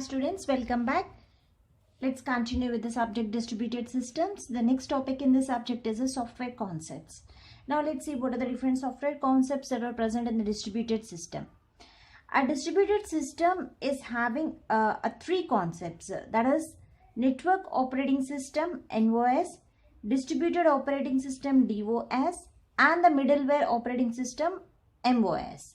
students, welcome back. Let's continue with the subject distributed systems. The next topic in this subject is the software concepts. Now let's see what are the different software concepts that are present in the distributed system. A distributed system is having three concepts, that is network operating system NOS, distributed operating system DOS, and the middleware operating system MOS.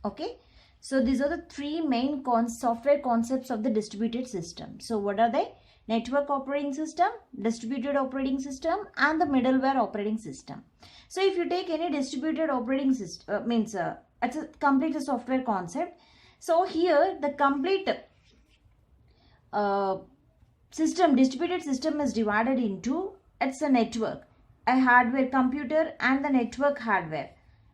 Okay. So these are the three main software concepts of the distributed system. So what are they? Network operating system, distributed operating system, and the middleware operating system. So if you take any distributed operating system, it's a complete software concept. So here the complete distributed system is divided into, it's a network, a hardware computer and the network hardware.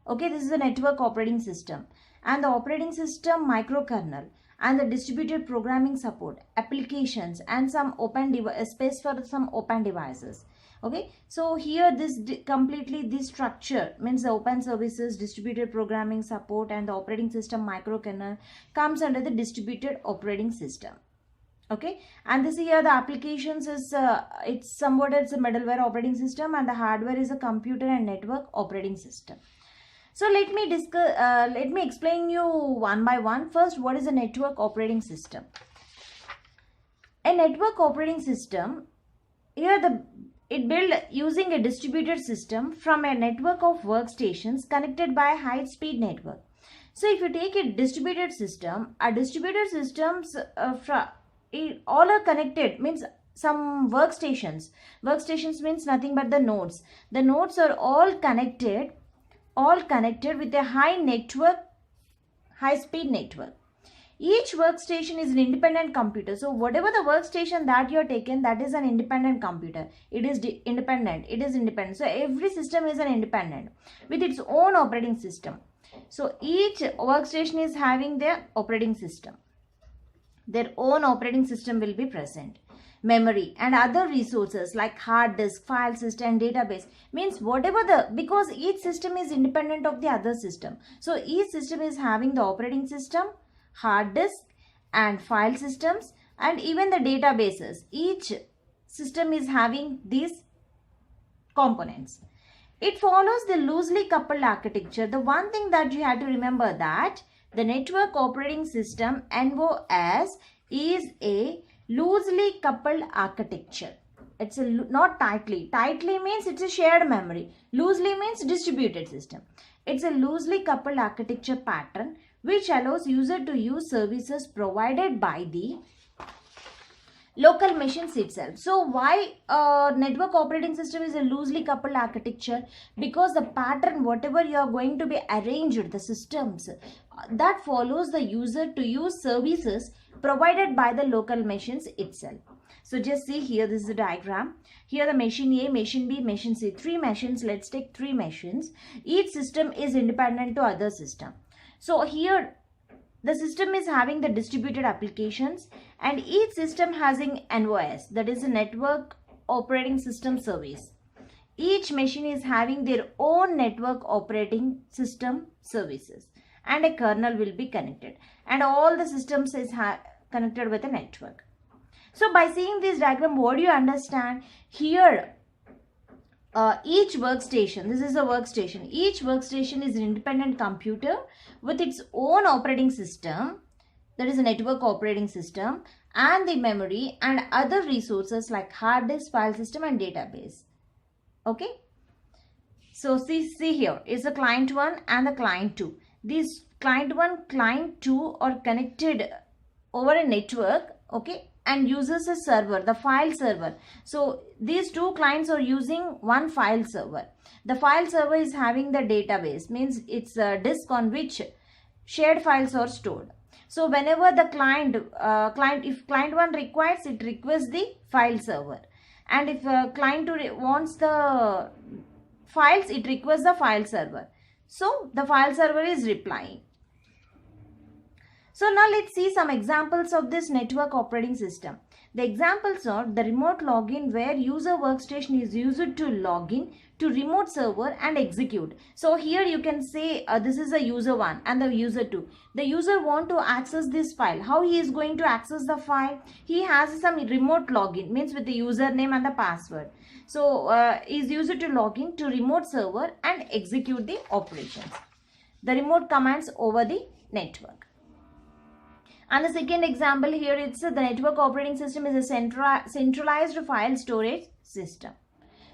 Okay, this is the network operating system. And the operating system microkernel and the distributed programming support, applications, and some open space for some open devices. Okay, so here this structure means the open services, distributed programming support, and the operating system microkernel comes under the distributed operating system. Okay, and this here the applications is it's a middleware operating system, and the hardware is a computer and network operating system. So let me explain you one by one. First, what is a network operating system? A network operating system, it built using a distributed system from a network of workstations connected by a high-speed network. So if you take a distributed system, systems all are connected, means some workstations. Workstations means nothing but the nodes. The nodes are all connected with a high-speed network. Each workstation is an independent computer. So whatever the workstation that you are taken, that is an independent computer. It is independent. So every system is an independent with its own operating system. So each workstation is having their operating system. Their own operating system will be present. Memory and other resources like hard disk, file system, database means because each system is independent of the other system. So each system is having the operating system, hard disk and file systems, and even the databases. Each system is having these components. It follows the loosely coupled architecture. The one thing that you have to remember that the network operating system NOS is a loosely coupled architecture. It's not tightly. Tightly means it's a shared memory. Loosely means distributed system. It's a loosely coupled architecture pattern which allows user to use services provided by the local machines itself. So why network operating system is a loosely coupled architecture? Because the pattern, whatever you are going to be arranged, the systems, that follows the user to use services provided by the local machines itself. So just see here, this is the diagram. Here the machine A, machine B, machine C, three machines. Let's take three machines. Each system is independent to other system. So here the system is having the distributed applications, and each system has an NOS, that is a network operating system service. Each machine is having their own network operating system services, and a kernel will be connected, and all the systems is connected with a network. So by seeing this diagram, what do you understand? Here each workstation, this is a workstation, each workstation is an independent computer with its own operating system, that is a network operating system, and the memory and other resources like hard disk, file system and database. Okay, so see here is the client 1 and the client 2. These client 1, client 2 are connected over a network, okay, and uses a server, the file server. So these two clients are using one file server. The file server is having the database, means it's a disk on which shared files are stored. So whenever the if client 1 requires, it requests the file server, and if client 2 wants the files, it requests the file server. So the file server is replying. So now let's see some examples of this network operating system. The examples are the remote login, where user workstation is used to log in to remote server and execute. So here you can say this is the user 1 and the user 2. The user want to access this file. How he is going to access the file? He has some remote login, means with the username and the password. So is used to log in to remote server and execute the operations, the remote commands over the network. And the second example here, it's the network operating system is a centralized file storage system.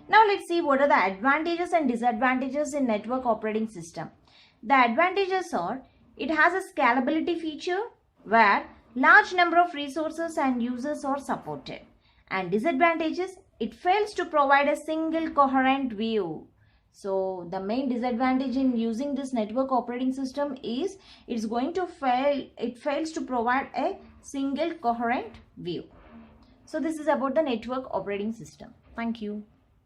Now let's see what are the advantages and disadvantages in network operating system. The advantages are, it has a scalability feature where large number of resources and users are supported. And disadvantages, it fails to provide a single coherent view. So the main disadvantage in using this network operating system is it's going to fail. It fails to provide a single coherent view. So this is about the network operating system. Thank you.